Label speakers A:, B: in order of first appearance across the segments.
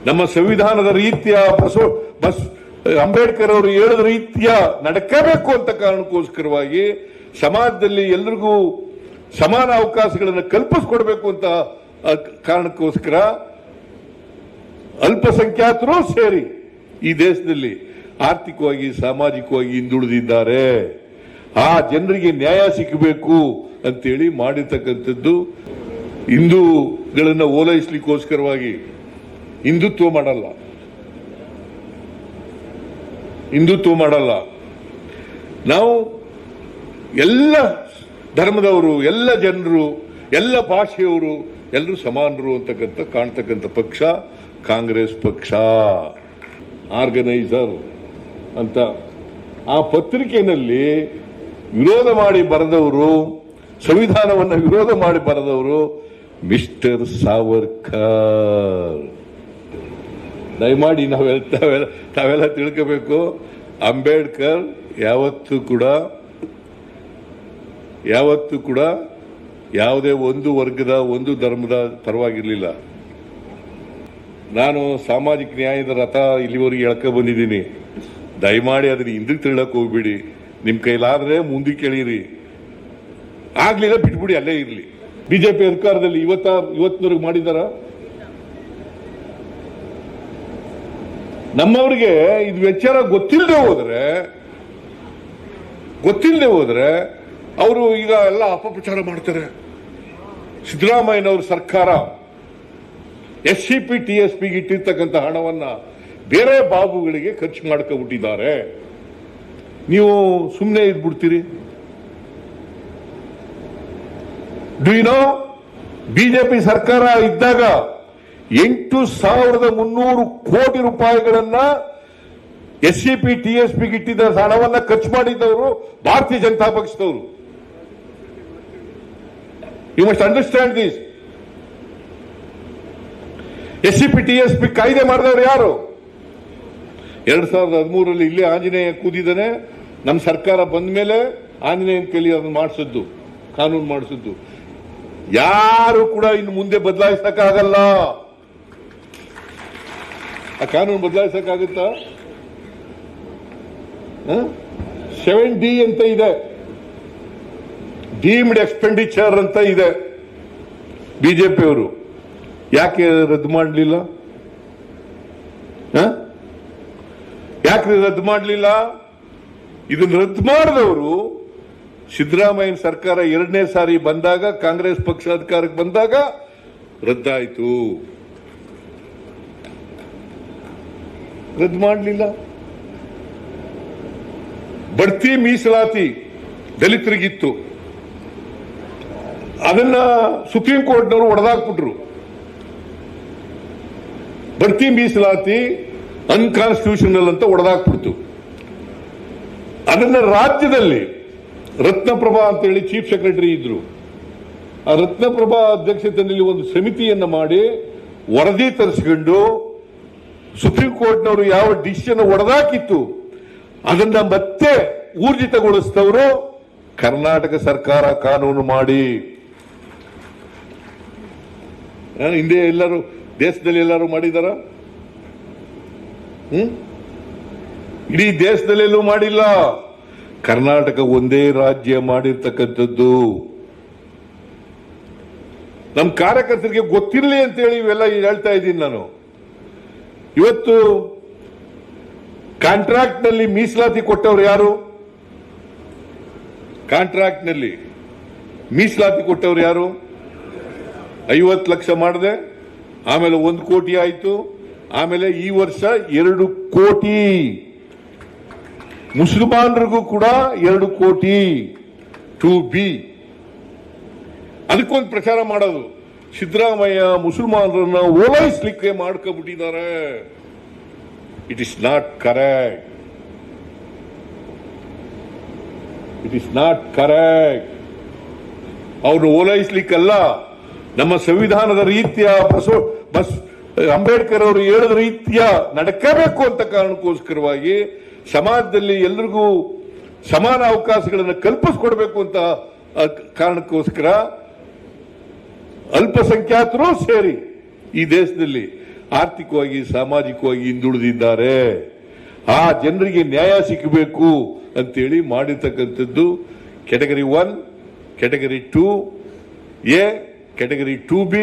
A: ನಮ್ಮ ಸಂವಿಧಾನದ ರೀತಿಯ ಅಂಬೇಡ್ಕರ್ ಅವರು ಹೇಳಿದ ರೀತಿಯ ನಡ್ಕಬೇಕು ಅಂತ ಕಾರಣಕ್ಕೋಸ್ಕರವಾಗಿ ಸಮಾಜದಲ್ಲಿ ಎಲ್ರಿಗೂ ಸಮಾನ ಅವಕಾಶಗಳನ್ನು ಕಲ್ಪಿಸಿಕೊಡ್ಬೇಕು ಅಂತ ಕಾರಣಕ್ಕೋಸ್ಕರ ಅಲ್ಪಸಂಖ್ಯಾತರು ಸೇರಿ ಈ ದೇಶದಲ್ಲಿ ಆರ್ಥಿಕವಾಗಿ ಸಾಮಾಜಿಕವಾಗಿ ಹಿಂದುಳಿದಿದ್ದಾರೆ. ಆ ಜನರಿಗೆ ನ್ಯಾಯ ಸಿಗಬೇಕು ಅಂತೇಳಿ ಮಾಡಿರ್ತಕ್ಕಂಥದ್ದು. ಹಿಂದೂಗಳನ್ನ ಓಲೈಸಲಿಕ್ಕೋಸ್ಕರವಾಗಿ ಹಿಂದುತ್ವ ಮಾಡಲ್ಲ. ನಾವು ಎಲ್ಲ ಧರ್ಮದವರು, ಎಲ್ಲ ಜನರು, ಎಲ್ಲ ಭಾಷೆಯವರು ಎಲ್ಲರೂ ಸಮಾನರು ಅಂತಕ್ಕಂಥ ಕಾಣ್ತಕ್ಕಂಥ ಪಕ್ಷ ಕಾಂಗ್ರೆಸ್ ಪಕ್ಷ. ಆರ್ಗನೈಸರ್ ಅಂತ ಆ ಪತ್ರಿಕೆಯಲ್ಲಿ ವಿರೋಧ ಮಾಡಿ ಬರೆದವರು, ಸಂವಿಧಾನವನ್ನು ವಿರೋಧ ಮಾಡಿ ಬರೆದವರು ಮಿಸ್ಟರ್ ಸಾವರ್ಕರ್. ದಯಮಾಡಿ ತಾವೆಲ್ಲ ತಿಳ್ಕೋಬೇಕು. ಅಂಬೇಡ್ಕರ್ ಯಾವತ್ತೂ ಕೂಡ ಯಾವುದೇ ಒಂದು ವರ್ಗದ ಒಂದು ಧರ್ಮದ ಪರವಾಗಿರ್ಲಿಲ್ಲ. ನಾನು ಸಾಮಾಜಿಕ ನ್ಯಾಯದ ರಥ ಇಲ್ಲಿವರೆಗೆ ಎಳ್ಕೊ ಬಂದಿದ್ದೀನಿ. ದಯಮಾಡಿ ಅದನ್ನ ಹಿಂದಕ್ಕೆ ತಿಳಕ್ ಹೋಗ್ಬಿಡಿ. ನಿಮ್ ಕೈಲಾದ್ರೆ ಮುಂದಕ್ಕೆ ಎಳೀರಿ, ಆಗ್ಲಿಲ್ಲ ಬಿಟ್ಬಿಡಿ, ಅಲ್ಲೇ ಇರ್ಲಿ. ಬಿಜೆಪಿ ಅಧಿಕಾರದಲ್ಲಿ ಇವತ್ತಿನವರೆಗೆ ಮಾಡಿದಾರ? ನಮ್ಮವ್ರಿಗೆ ಇದು ವಿಚಾರ ಗೊತ್ತಿಲ್ಲದೆ ಹೋದ್ರೆ ಅವರು ಈಗ ಎಲ್ಲ ಅಪಪ್ರಚಾರ ಮಾಡ್ತಾರೆ. ಸಿದ್ದರಾಮಯ್ಯನವ್ರ ಸರ್ಕಾರ SCP TSPಗೆ ಇಟ್ಟಿರ್ತಕ್ಕಂಥ ಹಣವನ್ನ ಬೇರೆ ಬಾಬುಗಳಿಗೆ ಖರ್ಚು ಮಾಡ್ಕೊಬಿಟ್ಟಿದ್ದಾರೆ. ನೀವು ಸುಮ್ಮನೆ ಇದ್ಬಿಡ್ತೀರಿ? ಡು ಯು ನೋ, ಬಿಜೆಪಿ ಸರ್ಕಾರ ಇದ್ದಾಗ 8,300 ಕೋಟಿ ರೂಪಾಯಿಗಳನ್ನ SCP TSPಗೆ ಇಟ್ಟಿದ್ದ ಹಣವನ್ನ ಖರ್ಚು ಮಾಡಿದ್ದವರು ಭಾರತೀಯ ಜನತಾ ಪಕ್ಷದವರು. You must understand this. SCP TSP ಕಾಯ್ದೆ ಮಾಡಿದವರು ಯಾರು? 2013 ಇಲ್ಲೇ ಆಂಜನೇಯ ಕೂದಿದ್ದಾನೆ. ನಮ್ಮ ಸರ್ಕಾರ ಬಂದ ಮೇಲೆ ಆಂಜನೇಯನ ಕೈಲಿ ಅದನ್ನು ಮಾಡಿಸಿದ್ದು, ಕಾನೂನು ಮಾಡಿಸಿದ್ದು. ಯಾರು ಕೂಡ ಇನ್ನು ಮುಂದೆ ಬದಲಾಯಿಸಕ್ಕಾಗಲ್ಲ. ಆ ಕಾನೂನು ಬದಲಾಯಿಸಕ್ಕಾಗುತ್ತಾ? 7D ಅಂತ ಇದೆ, ಡೀಮ್ಡ್ ಎಕ್ಸ್ಪೆಂಡಿಚರ್ ಅಂತ ಇದೆ. ಬಿಜೆಪಿಯವರು ಯಾಕೆ ರದ್ದು ಮಾಡಲಿಲ್ಲ? ಯಾಕೆ ರದ್ದು ಮಾಡಲಿಲ್ಲ? ಇದನ್ನು ರದ್ದು ಮಾಡಿದವರು ಸಿದ್ದರಾಮಯ್ಯ ಸರ್ಕಾರ 2ನೇ ಸಾರಿ ಬಂದಾಗ, ಕಾಂಗ್ರೆಸ್ ಪಕ್ಷ ಅಧಿಕಾರಕ್ಕೆ ಬಂದಾಗ ರದ್ದಾಯಿತು. ರದ್ದು ಮಾಡಲಿಲ್ಲ. ಬಡ್ತಿ ಮೀಸಲಾತಿ ದಲಿತರಿಗಿತ್ತು, ಅದನ್ನ ಸುಪ್ರೀಂ ಕೋರ್ಟ್ನವರು ಒಡೆದಾಕ್ಬಿಟ್ರು. ಬಡ್ತಿ ಮೀಸಲಾತಿ ಅನ್ಕಾನ್ಸ್ಟಿಟ್ಯೂಷನಲ್ ಅಂತ ಒಡೆದಾಕ್ಬಿಡ್ತು. ಅದನ್ನ ರಾಜ್ಯದಲ್ಲಿ ರತ್ನಪ್ರಭಾ ಅಂತೇಳಿ ಚೀಫ್ ಸೆಕ್ರೆಟರಿ ಇದ್ರು. ಆ ರತ್ನಪ್ರಭಾ ಅಧ್ಯಕ್ಷತೆಯಲ್ಲಿ ಒಂದು ಸಮಿತಿಯನ್ನ ಮಾಡಿ ವರದಿ ತರಿಸಿಕೊಂಡು ಸುಪ್ರೀಂ ಕೋರ್ಟ್ನವರು ಯಾವ ಡಿಸಿಷನ್ ಒಡೆದಾಕಿತ್ತು ಅದನ್ನ ಮತ್ತೆ ಊರ್ಜಿತಗೊಳಿಸಿದವರು ಕರ್ನಾಟಕ ಸರ್ಕಾರ ಕಾನೂನು ಮಾಡಿ. ಹಿಂದೆ ಎಲ್ಲರೂ ದೇಶದಲ್ಲಿ ಎಲ್ಲರೂ ಮಾಡಿದಾರ? ಇಡೀ ದೇಶದಲ್ಲೆಲ್ಲೂ ಮಾಡಿಲ್ಲ. ಕರ್ನಾಟಕ ಒಂದೇ ರಾಜ್ಯ ಮಾಡಿರ್ತಕ್ಕಂಥದ್ದು. ನಮ್ಮ ಕಾರ್ಯಕರ್ತರಿಗೆ ಗೊತ್ತಿರಲಿ ಅಂತೇಳಿ ಇವೆಲ್ಲ ಹೇಳ್ತಾ ಇದ್ದೀನಿ ನಾನು. ಇವತ್ತು ಕಾಂಟ್ರಾಕ್ಟ್ ನಲ್ಲಿ ಮೀಸಲಾತಿ ಕೊಟ್ಟವರು ಯಾರು? ಕಾಂಟ್ರಾಕ್ಟ್ ನಲ್ಲಿ ಮೀಸಲಾತಿ ಕೊಟ್ಟವರು ಯಾರು? 50 ಲಕ್ಷ ಮಾಡಿದೆ, ಆಮೇಲೆ 1 ಕೋಟಿ ಆಯ್ತು, ಆಮೇಲೆ ಈ ವರ್ಷ 2 ಕೋಟಿ. ಮುಸಲ್ಮಾನರಿಗೂ ಕೂಡ 2 ಕೋಟಿ 2B. ಅದಕ್ಕೊಂದು ಪ್ರಚಾರ ಮಾಡೋದು. ಸಿದ್ದರಾಮಯ್ಯ ಮುಸಲ್ಮಾನರನ್ನ ಓಲೈಸಲಿಕ್ಕೆ ಮಾಡ್ಕೊಬಿಟ್ಟಿದ್ದಾರೆ. It is not correct. It is not correct. ಅವ್ರನ್ನ ಓಲೈಸಲಿಕ್ಕಲ್ಲ, ನಮ್ಮ ಸಂವಿಧಾನದ ರೀತಿಯ ಅಂಬೇಡ್ಕರ್ ಅವರು ಹೇಳಿದ ರೀತಿಯ ನಡ್ಕಬೇಕು ಅಂತ ಕಾರಣಕ್ಕೋಸ್ಕರವಾಗಿ ಸಮಾಜದಲ್ಲಿ ಎಲ್ರಿಗೂ ಸಮಾನ ಅವಕಾಶಗಳನ್ನು ಕಲ್ಪಿಸಿಕೊಡ್ಬೇಕು ಅಂತ ಕಾರಣಕ್ಕೋಸ್ಕರ ಅಲ್ಪಸಂಖ್ಯಾತರು ಸೇರಿ ಈ ದೇಶದಲ್ಲಿ ಆರ್ಥಿಕವಾಗಿ ಸಾಮಾಜಿಕವಾಗಿ ಹಿಂದುಳಿದಿದ್ದಾರೆ. ಆ ಜನರಿಗೆ ನ್ಯಾಯ ಸಿಕ್ಕಬೇಕು ಅಂತೇಳಿ ಮಾಡಿರ್ತಕ್ಕಂಥದ್ದು category 1, category 2A, category 2B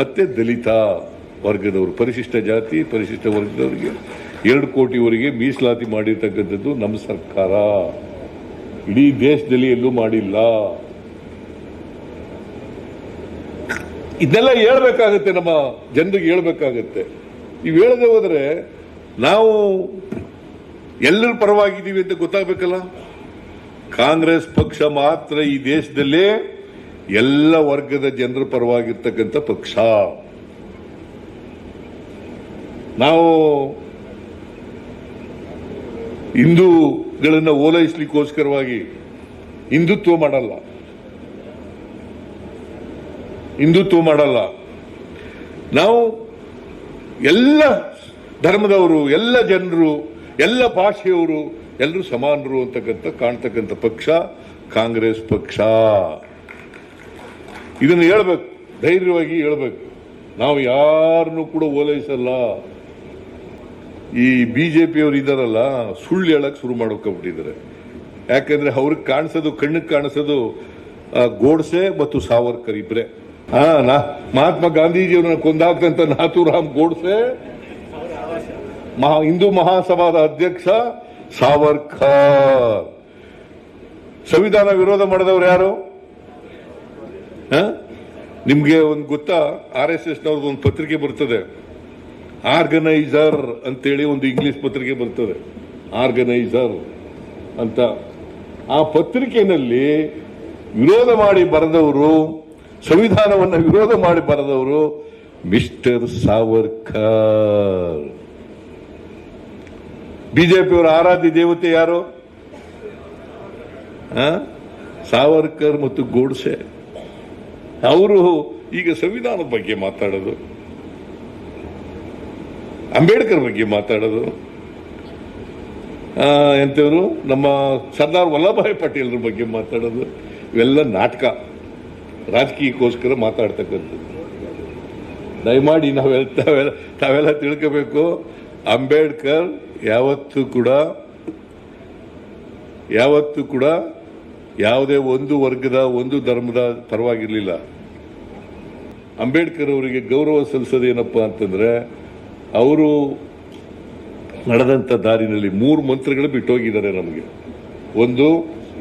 A: ಮತ್ತೆ ದಲಿತ ವರ್ಗದವರು, ಪರಿಶಿಷ್ಟ ಜಾತಿ ಪರಿಶಿಷ್ಟ ವರ್ಗದವರಿಗೆ 2 ಕೋಟಿವರೆಗೆ ಮೀಸಲಾತಿ ಮಾಡಿರ್ತಕ್ಕಂಥದ್ದು ನಮ್ಮ ಸರ್ಕಾರ. ಇಡೀ ದೇಶದಲ್ಲಿ ಎಲ್ಲೂ ಮಾಡಿಲ್ಲ. ಇದನ್ನೆಲ್ಲ ಹೇಳ್ಬೇಕಾಗತ್ತೆ, ನಮ್ಮ ಜನರಿಗೆ ಹೇಳ್ಬೇಕಾಗತ್ತೆ. ಇವು ಹೇಳದೆ ಹೋದ್ರೆ ನಾವು ಎಲ್ಲರ ಪರವಾಗಿದ್ದೀವಿ ಅಂತ ಗೊತ್ತಾಗಬೇಕಲ್ಲ. ಕಾಂಗ್ರೆಸ್ ಪಕ್ಷ ಮಾತ್ರ ಈ ದೇಶದಲ್ಲೇ ಎಲ್ಲ ವರ್ಗದ ಜನರ ಪರವಾಗಿರ್ತಕ್ಕಂಥ ಪಕ್ಷ. ನಾವು ಹಿಂದೂಗಳನ್ನ ಓಲೈಸಲಿಕ್ಕೋಸ್ಕರವಾಗಿ ಹಿಂದುತ್ವ ಮಾಡಲ್ಲ. ನಾವು ಎಲ್ಲ ಧರ್ಮದವರು, ಎಲ್ಲ ಜನರು, ಎಲ್ಲ ಭಾಷೆಯವರು ಎಲ್ಲರೂ ಸಮಾನರು ಅಂತಕ್ಕಂಥ ಕಾಣ್ತಕ್ಕಂಥ ಪಕ್ಷ ಕಾಂಗ್ರೆಸ್ ಪಕ್ಷ. ಇದನ್ನು ಹೇಳ್ಬೇಕು, ಧೈರ್ಯವಾಗಿ ಹೇಳ್ಬೇಕು. ನಾವು ಯಾರನ್ನು ಕೂಡ ಓಲೈಸಲ್ಲ. ಈ ಬಿಜೆಪಿಯವರು ಇದ್ದಾರಲ್ಲ, ಸುಳ್ಳು ಹೇಳಕ್ ಶುರು ಮಾಡ್ಕೊಂಡ್ಬಿಟ್ಟಿದ್ದಾರೆ. ಯಾಕಂದ್ರೆ ಅವ್ರಿಗೆ ಕಣ್ಣಿಗೆ ಕಾಣಿಸೋದು ಗೋಡ್ಸೆ ಮತ್ತು ಸಾವರ್ಕರ್ ಇಬ್ರೆ. ಮಹಾತ್ಮ ಗಾಂಧೀಜಿಯವರನ್ನ ಕೊಂದಾಕ್ತಂತ ನಾಥೂರಾಮ್ ಗೋಡ್ಸೆ, ಹಿಂದೂ ಮಹಾಸಭಾದ ಅಧ್ಯಕ್ಷ ಸಾವರ್ಕರ್. ಸಂವಿಧಾನ ವಿರೋಧ ಮಾಡಿದವರು ಯಾರು? ನಿಮ್ಗೆ ಒಂದು ಗೊತ್ತಾ? RSS ನವ್ರದ್ದು ಒಂದು ಪತ್ರಿಕೆ ಬರ್ತದೆ, ಆರ್ಗನೈಸರ್ ಅಂತೇಳಿ ಒಂದು ಇಂಗ್ಲಿಷ್ ಪತ್ರಿಕೆ ಬರ್ತದೆ, ಆರ್ಗನೈಸರ್ ಅಂತ. ಆ ಪತ್ರಿಕೆಯಲ್ಲಿ ವಿರೋಧ ಮಾಡಿ ಬರೆದವರು, ಸಂವಿಧಾನವನ್ನು ವಿರೋಧ ಮಾಡಿ ಬರೆದವರು ಮಿಸ್ಟರ್ ಸಾವರ್ಕರ್. ಬಿಜೆಪಿಯವರ ಆರಾಧ್ಯ ದೇವತೆ ಯಾರು? ಸಾವರ್ಕರ್ ಮತ್ತು ಗೋಡ್ಸೆ. ಅವರು ಈಗ ಸಂವಿಧಾನದ ಬಗ್ಗೆ ಮಾತಾಡೋದು, ಅಂಬೇಡ್ಕರ್ ಬಗ್ಗೆ ಮಾತಾಡೋದು, ಎಂತವರು ನಮ್ಮ ಸರ್ದಾರ್ ವಲ್ಲಭಭಾಯಿ ಪಟೇಲ್ರ ಬಗ್ಗೆ ಮಾತಾಡೋದು, ಇವೆಲ್ಲ ನಾಟಕ, ರಾಜಕೀಯಕ್ಕೋಸ್ಕರ ಮಾತಾಡ್ತಕ್ಕಂಥದ್ದು. ದಯಮಾಡಿ ತಾವೆಲ್ಲ ತಿಳ್ಕೋಬೇಕು. ಅಂಬೇಡ್ಕರ್ ಯಾವತ್ತೂ ಕೂಡ ಯಾವುದೇ ಒಂದು ವರ್ಗದ ಒಂದು ಧರ್ಮದ ಪರವಾಗಿರ್ಲಿಲ್ಲ. ಅಂಬೇಡ್ಕರ್ ಅವರಿಗೆ ಗೌರವ ಸಲ್ಲಿಸೋದೇನಪ್ಪ ಅಂತಂದ್ರೆ, ಅವರು ನಡೆದಂತ ದಾರಿನಲ್ಲಿ 3 ಮಂತ್ರಗಳು ಬಿಟ್ಟೋಗಿದ್ದಾರೆ ನಮಗೆ. ಒಂದು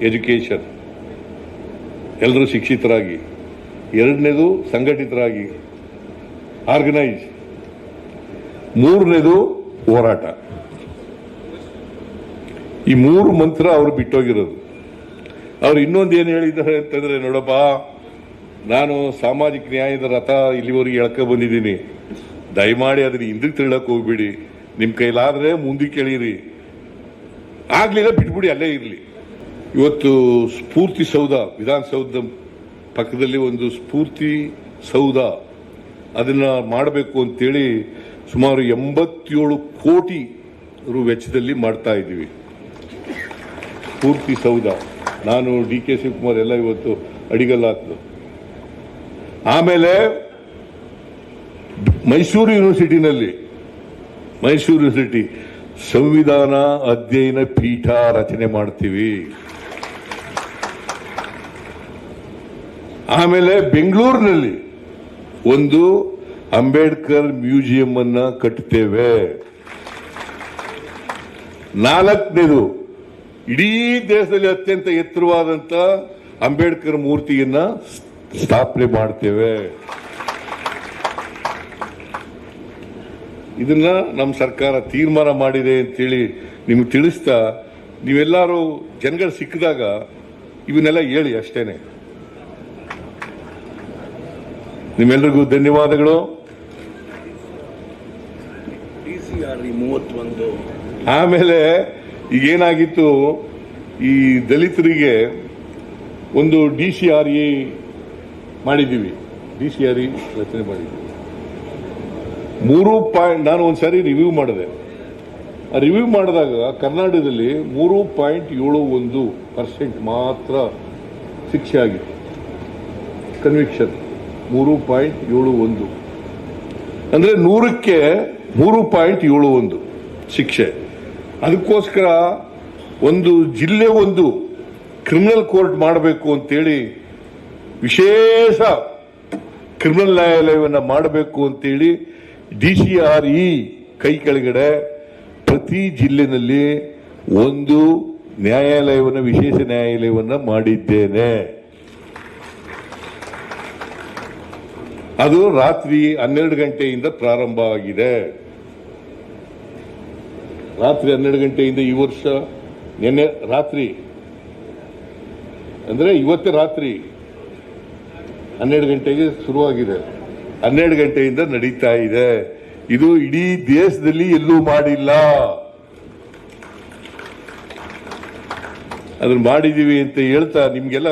A: ಎಜುಕೇಶನ್, ಎಲ್ಲರೂ ಶಿಕ್ಷಿತರಾಗಿ. ಎರಡನೇದು ಸಂಘಟಿತರಾಗಿ, ಆರ್ಗನೈಸ್. ಮೂರನೇದು ಹೋರಾಟ. ಈ 3 ಮಂತ್ರ ಅವರು ಬಿಟ್ಟೋಗಿರೋದು. ಅವ್ರು ಇನ್ನೊಂದು ಏನು ಹೇಳಿದ್ದಾರೆ ಅಂತಂದ್ರೆ, ನೋಡಪ್ಪ, ನಾನು ಸಾಮಾಜಿಕ ನ್ಯಾಯದ ರಥ ಇಲ್ಲಿವರೆಗೆ ಎಳ್ಕೊ ಬಂದಿದ್ದೀನಿ, ದಯಮಾಡಿ ಅದನ್ನ ಹಿಂದಕ್ಕೆ ತಿಳ್ಳಕ್ ಹೋಗ್ಬಿಡಿ, ನಿಮ್ ಕೈಲಾದ್ರೆ ಮುಂದಕ್ಕೆ ಎಳೀರಿ, ಆಗ್ಲಿಲ್ಲ ಬಿಟ್ಬಿಡಿ, ಅಲ್ಲೇ ಇರ್ಲಿ. ಇವತ್ತು ಸ್ಫೂರ್ತಿ ಸೌಧ, ವಿಧಾನಸೌಧದ ಪಕ್ಕದಲ್ಲಿ ಒಂದು ಸ್ಫೂರ್ತಿ ಸೌಧ, ಅದನ್ನ ಮಾಡಬೇಕು ಅಂತೇಳಿ ಸುಮಾರು 87 ಕೋಟಿ ರು ವೆಚ್ಚದಲ್ಲಿ ಮಾಡ್ತಾ ಇದ್ದೀವಿ. ಸ್ಫೂರ್ತಿ ಸೌಧ ನಾನು DK ಶಿವಕುಮಾರ್ ಎಲ್ಲ ಇವತ್ತು ಅಡಿಗಲ್ಲ ಹಾಕಿದ್ರು. ಆಮೇಲೆ ಮೈಸೂರು ಯೂನಿವರ್ಸಿಟಿ ಸಂವಿಧಾನ ಅಧ್ಯಯನ ಪೀಠ ರಚನೆ ಮಾಡ್ತೀವಿ. ಆಮೇಲೆ ಬೆಂಗಳೂರಿನಲ್ಲಿ ಒಂದು ಅಂಬೇಡ್ಕರ್ ಮ್ಯೂಸಿಯಂ ಅನ್ನ ಕಟ್ಟುತ್ತೇವೆ. 4ನೇದು, ಇಡೀ ದೇಶದಲ್ಲಿ ಅತ್ಯಂತ ಎತ್ತರವಾದಂತ ಅಂಬೇಡ್ಕರ್ ಮೂರ್ತಿಯನ್ನ ಸ್ಥಾಪನೆ ಮಾಡ್ತೇವೆ. ಇದನ್ನ ನಮ್ಮ ಸರ್ಕಾರ ತೀರ್ಮಾನ ಮಾಡಿದೆ ಅಂತೇಳಿ ನಿಮ್ಗೆ ತಿಳಿಸ್ತಾ, ನೀವೆಲ್ಲರೂ ಜನಗಳು ಸಿಕ್ಕಿದಾಗ ಇವನ್ನೆಲ್ಲ ಹೇಳಿ ಅಷ್ಟೇನೆ. ನಿಮ್ಮೆಲ್ಲರಿಗೂ ಧನ್ಯವಾದಗಳು. ಆಮೇಲೆ ಈಗೇನಾಗಿತ್ತು, ಈ ದಲಿತರಿಗೆ ಒಂದು DCRE ಮಾಡಿದ್ದೀವಿ, DCRE ರಚನೆ ಮಾಡಿದ್ದೀವಿ. 3 ನಾನು ಒಂದ್ಸಾರಿ ರಿವ್ಯೂ ಮಾಡಿದೆ. ಆ ರಿವ್ಯೂ ಮಾಡಿದಾಗ ಕರ್ನಾಟಕದಲ್ಲಿ 3.71% ಮಾತ್ರ ಶಿಕ್ಷೆ ಆಗಿತ್ತು, ಕನ್ವಿಕ್ಷನ್ 3.71. ಅಂದ್ರೆ 100ಕ್ಕೆ 3.71 ಶಿಕ್ಷೆ. ಅದಕ್ಕೋಸ್ಕರ ಒಂದು ಜಿಲ್ಲೆ ಒಂದು ಕ್ರಿಮಿನಲ್ ಕೋರ್ಟ್ ಮಾಡಬೇಕು ಅಂತೇಳಿ, ವಿಶೇಷ ಕ್ರಿಮಿನಲ್ ನ್ಯಾಯಾಲಯವನ್ನು ಮಾಡಬೇಕು ಅಂತೇಳಿ DCRE ಕೈ ಕೆಳಗಡೆ ಪ್ರತಿ ಜಿಲ್ಲೆನಲ್ಲಿ ಒಂದು ನ್ಯಾಯಾಲಯವನ್ನು, ವಿಶೇಷ ನ್ಯಾಯಾಲಯವನ್ನು ಮಾಡಿದ್ದೇನೆ. ಅದು ರಾತ್ರಿ 12 ಗಂಟೆಯಿಂದ ಪ್ರಾರಂಭ ಆಗಿದೆ. ರಾತ್ರಿ 12 ಗಂಟೆಯಿಂದ ಈ ವರ್ಷ ನಿನ್ನೆ ರಾತ್ರಿ ಅಂದ್ರೆ ಇವತ್ತೇ ರಾತ್ರಿ 12 ಗಂಟೆಗೆ ಶುರುವಾಗಿದೆ. 12 ಗಂಟೆಯಿಂದ ನಡೀತಾ ಇದೆ. ಇದು ಇಡೀ ದೇಶದಲ್ಲಿ ಎಲ್ಲೂ ಮಾಡಿಲ್ಲ. ಅದನ್ನ ಮಾಡಿದೀವಿ ಅಂತ ಹೇಳ್ತಾ ನಿಮ್ಗೆಲ್ಲ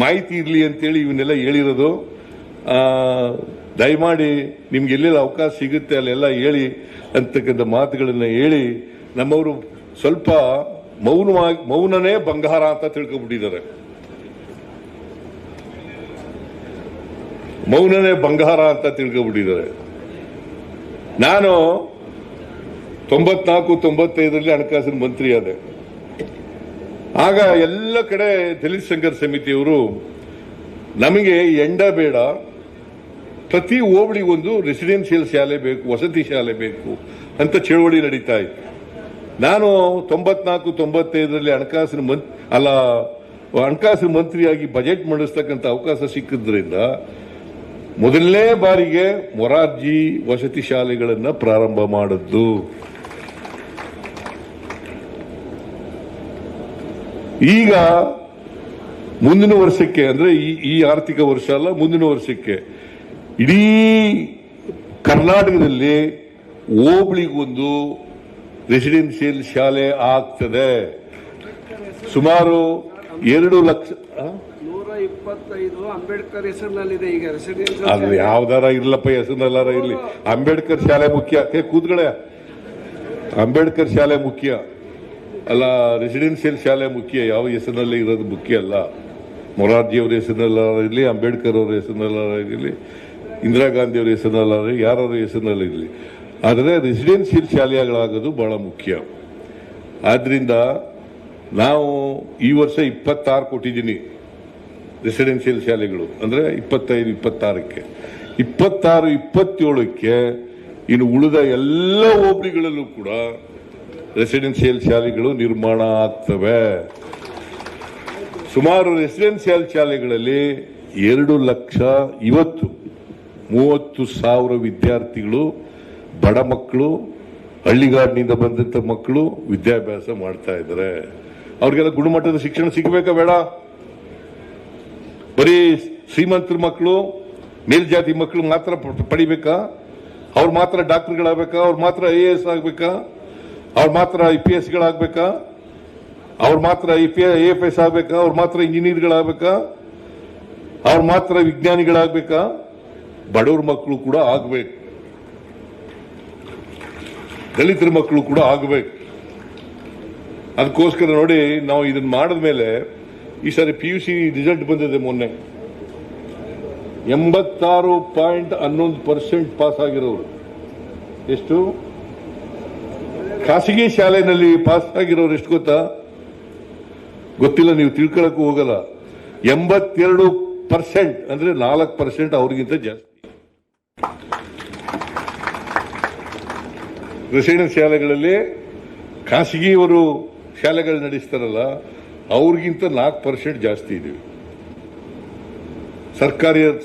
A: ಮಾಹಿತಿ ಇರಲಿ ಅಂತೇಳಿ ಇವನ್ನೆಲ್ಲ ಹೇಳಿರೋದು. ದಯಮಾಡಿ ನಿಮ್ಗೆ ಎಲ್ಲೆಲ್ಲ ಅವಕಾಶ ಸಿಗುತ್ತೆ ಅಲ್ಲೆಲ್ಲ ಹೇಳಿ ಅಂತಕ್ಕಂಥ ಮಾತುಗಳನ್ನ ಹೇಳಿ ನಮ್ಮವರು ಸ್ವಲ್ಪ ಮೌನನೇ ಬಂಗಾರ ಅಂತ ತಿಳ್ಕೊಬಿಟ್ಟಿದ್ದಾರೆ. ಮೌನನೇ ಬಂಗಾರ ಅಂತ ತಿಳ್ಕೊಬಿಟ್ಟಿದ್ದಾರೆ. ನಾನು 94-95ರಲ್ಲಿ ಹಣಕಾಸಿನ ಮಂತ್ರಿ ಆದೆ. ಆಗ ಎಲ್ಲ ಕಡೆ ದಲಿತ ಸಂಘರ್ಷ ಸಮಿತಿಯವರು ನಮಗೆ ಎಂಡ ಬೇಡ, ಪ್ರತಿ ಹೋಬಳಿಗೊಂದು ರೆಸಿಡೆನ್ಷಿಯಲ್ ಶಾಲೆ ಬೇಕು, ವಸತಿ ಶಾಲೆ ಬೇಕು ಅಂತ ಚಳವಳಿ ನಡೀತಾ ಇತ್ತು. ನಾನು 94-95ರಲ್ಲಿ ಹಣಕಾಸಿನ ಮಂತ್ರಿಯಾಗಿ ಬಜೆಟ್ ಮಂಡಿಸ್ತಕ್ಕಂಥ ಅವಕಾಶ ಸಿಕ್ಕಿದ್ರಿಂದ ಮೊದಲನೇ ಬಾರಿಗೆ ಮೊರಾರ್ಜಿ ವಸತಿ ಶಾಲೆಗಳನ್ನು ಪ್ರಾರಂಭ ಮಾಡಿದ್ದು. ಈಗ ಮುಂದಿನ ವರ್ಷಕ್ಕೆ, ಅಂದ್ರೆ ಈ ಆರ್ಥಿಕ ವರ್ಷ ಅಲ್ಲ, ಮುಂದಿನ ವರ್ಷಕ್ಕೆ ಇಡೀ ಕರ್ನಾಟಕದಲ್ಲಿ ಹೋಬಳಿಗೊಂದು ರೆಸಿಡೆನ್ಷಿಯಲ್ ಶಾಲೆ ಆಗ್ತದೆ. ಸುಮಾರು 2 ಲಕ್ಷ
B: 125 ಅಂಬೇಡ್ಕರ್ ಹೆಸರಿನಲ್ಲಿದೆ ಈಗ ರೆಸಿಡೆನ್ಷಿಯಲ್.
A: ಅದು ಯಾವ್ದಾರ ಇರ್ಲಪ್ಪ, ಹೆಸರಿನಲ್ಲಾರ ಇರ್ಲಿ, ಅಂಬೇಡ್ಕರ್ ಶಾಲೆ ಮುಖ್ಯ. ಕೂತ್ಗಳೇ, ಅಂಬೇಡ್ಕರ್ ಶಾಲೆ ಮುಖ್ಯ ಅಲ್ಲ, ರೆಸಿಡೆನ್ಷಿಯಲ್ ಶಾಲೆ ಮುಖ್ಯ. ಯಾವ ಹೆಸರಿನಲ್ಲಿ ಇರೋದು ಮುಖ್ಯ ಅಲ್ಲ. ಮೊರಾರ್ಜಿ ಅವ್ರ ಹೆಸರಿನಲ್ಲಾರ ಇರಲಿ, ಅಂಬೇಡ್ಕರ್ ಅವ್ರ ಹೆಸರಿನಲ್ಲಾರ ಇರಲಿ, ಇಂದಿರಾ ಗಾಂಧಿ ಅವ್ರ ಹೆಸರಿನಲ್ಲಾರ, ಯಾರ ಹೆಸರಿನಲ್ಲಿ ಇರಲಿ, ಆದರೆ ರೆಸಿಡೆನ್ಷಿಯಲ್ ಶಾಲೆಗಳಾಗೋದು ಬಹಳ ಮುಖ್ಯ. ಆದ್ರಿಂದ ನಾವು ಈ ವರ್ಷ 26 ಕೊಟ್ಟಿದ್ದೀನಿ ರೆಸಿಡೆನ್ಷಿಯಲ್ ಶಾಲೆಗಳು. ಅಂದ್ರೆ 25-26ಕ್ಕೆ, 26-27ಕ್ಕೆ ಇನ್ನು ಉಳಿದ ಎಲ್ಲ ಹೋಬಳಿಗಳಲ್ಲೂ ಕೂಡ ರೆಸಿಡೆನ್ಷಿಯಲ್ ಶಾಲೆಗಳು ನಿರ್ಮಾಣ ಆಗ್ತವೆ. ಸುಮಾರು ರೆಸಿಡೆನ್ಷಿಯಲ್ ಶಾಲೆಗಳಲ್ಲಿ 2,30,000 ವಿದ್ಯಾರ್ಥಿಗಳು, ಬಡ ಮಕ್ಕಳು, ಹಳ್ಳಿಗಾಡಿನಿಂದ ಬಂದಂತ ಮಕ್ಕಳು ವಿದ್ಯಾಭ್ಯಾಸ ಮಾಡ್ತಾ ಇದ್ದಾರೆ. ಅವ್ರಿಗೆಲ್ಲ ಗುಣಮಟ್ಟದ ಶಿಕ್ಷಣ ಸಿಗಬೇಕಾ ಬೇಡ? ಬರೀ ಶ್ರೀಮಂತರ ಮಕ್ಕಳು, ಮೇಲ್ಜಾತಿ ಮಕ್ಕಳು ಮಾತ್ರ ಪಡಿಬೇಕಾ? ಅವ್ರು ಮಾತ್ರ ಡಾಕ್ಟರ್ಗಳಾಗಬೇಕಾ? ಅವ್ರು ಮಾತ್ರ IAS ಆಗ್ಬೇಕಾ? ಅವ್ರು ಮಾತ್ರ IPSಗಳಾಗಬೇಕಾ? ಅವ್ರು ಮಾತ್ರ AFS ಆಗ್ಬೇಕಾ? ಅವ್ರು ಮಾತ್ರ ಇಂಜಿನಿಯರ್ಗಳಾಗಬೇಕಾ? ಅವ್ರು ಮಾತ್ರ ವಿಜ್ಞಾನಿಗಳಾಗಬೇಕಾ? ಬಡವ್ರ ಮಕ್ಕಳು ಕೂಡ ಆಗ್ಬೇಕು, ದಲಿತರ ಮಕ್ಕಳು ಕೂಡ ಆಗಬೇಕು. ಅದಕ್ಕೋಸ್ಕರ ನೋಡಿ, ನಾವು ಇದನ್ನ ಮಾಡಿದ್ಮೇಲೆ ಈ ಸಾರಿ PUC ರಿಸಲ್ಟ್ ಬಂದಿದೆ. ಮೊನ್ನೆ 86.11% ಪಾಸ್ ಆಗಿರೋರು. ಎಷ್ಟು? ಖಾಸಗಿ ಶಾಲೆಯಲ್ಲಿ ಪಾಸ್ ಆಗಿರೋರು ಎಷ್ಟು ಗೊತ್ತಾ? ಗೊತ್ತಿಲ್ಲ, ನೀವು ತಿಳ್ಕೊಳಕ್ಕೂ ಹೋಗಲ್ಲ. 82%, ಅಂದ್ರೆ 4% ಅವ್ರಿಗಿಂತ ಜಾಸ್ತಿ. ರೆಸಿಡೆನ್ಸ್ ಶಾಲೆಗಳಲ್ಲಿ ಖಾಸಗಿಯವರು ಶಾಲೆಗಳು ನಡೆಸ್ತಾರಲ್ಲ, ಅವ್ರಿಗಿಂತ 4% ಜಾಸ್ತಿ ಇದೀವಿ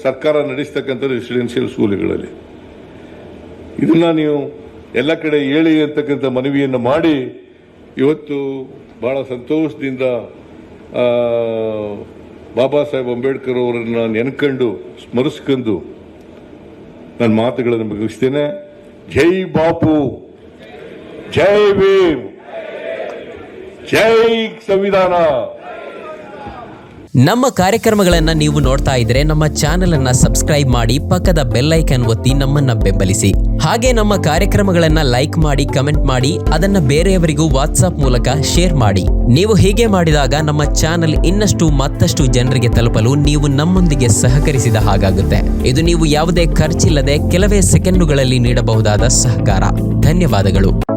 A: ಸರ್ಕಾರ ನಡೆಸ್ತಕ್ಕಂಥ ರೆಸಿಡೆನ್ಷಿಯಲ್ ಸ್ಕೂಲ್ಗಳಲ್ಲಿ. ಇದನ್ನ ನೀವು ಎಲ್ಲ ಕಡೆ ಹೇಳಿ ಅಂತಕ್ಕಂಥ ಮನವಿಯನ್ನು ಮಾಡಿ ಇವತ್ತು ಬಹಳ ಸಂತೋಷದಿಂದ ಬಾಬಾ ಸಾಹೇಬ್ ಅಂಬೇಡ್ಕರ್ ಅವರನ್ನ ನೆನ್ಕೊಂಡು ಸ್ಮರಿಸ್ಕೊಂಡು ನನ್ನ ಮಾತುಗಳನ್ನು ಮುಗಿಸ್ತೇನೆ. ಜೈ ಬಾಪು, ಜೈ ಭೀಮ್, ಜೈ ಸಂವಿಧಾನ.
C: ನಮ್ಮ ಕಾರ್ಯಕ್ರಮಗಳನ್ನು ನೀವು ನೋಡ್ತಾ ಇದ್ರೆ ನಮ್ಮ ಚಾನೆಲ್ ಅನ್ನ ಸಬ್ಸ್ಕ್ರೈಬ್ ಮಾಡಿ, ಪಕ್ಕದ ಬೆಲ್ ಐಕಾನ್ ಒತ್ತಿ ನಮ್ಮನ್ನ ಬೆಂಬಲಿಸಿ. ಹಾಗೆ ನಮ್ಮ ಕಾರ್ಯಕ್ರಮಗಳನ್ನ ಲೈಕ್ ಮಾಡಿ, ಕಮೆಂಟ್ ಮಾಡಿ, ಅದನ್ನ ಬೇರೆಯವರಿಗೂ ವಾಟ್ಸಾಪ್ ಮೂಲಕ ಶೇರ್ ಮಾಡಿ. ನೀವು ಹೀಗೆ ಮಾಡಿದಾಗ ನಮ್ಮ ಚಾನೆಲ್ ಇನ್ನಷ್ಟು ಮತ್ತಷ್ಟು ಜನರಿಗೆ ತಲುಪಲು ನೀವು ನಮ್ಮೊಂದಿಗೆ ಸಹಕರಿಸಿದ ಹಾಗಾಗುತ್ತೆ. ಇದು ನೀವು ಯಾವುದೇ ಖರ್ಚಿಲ್ಲದೆ ಕೆಲವೇ ಸೆಕೆಂಡುಗಳಲ್ಲಿ ನೀಡಬಹುದಾದ ಸಹಕಾರ. ಧನ್ಯವಾದಗಳು.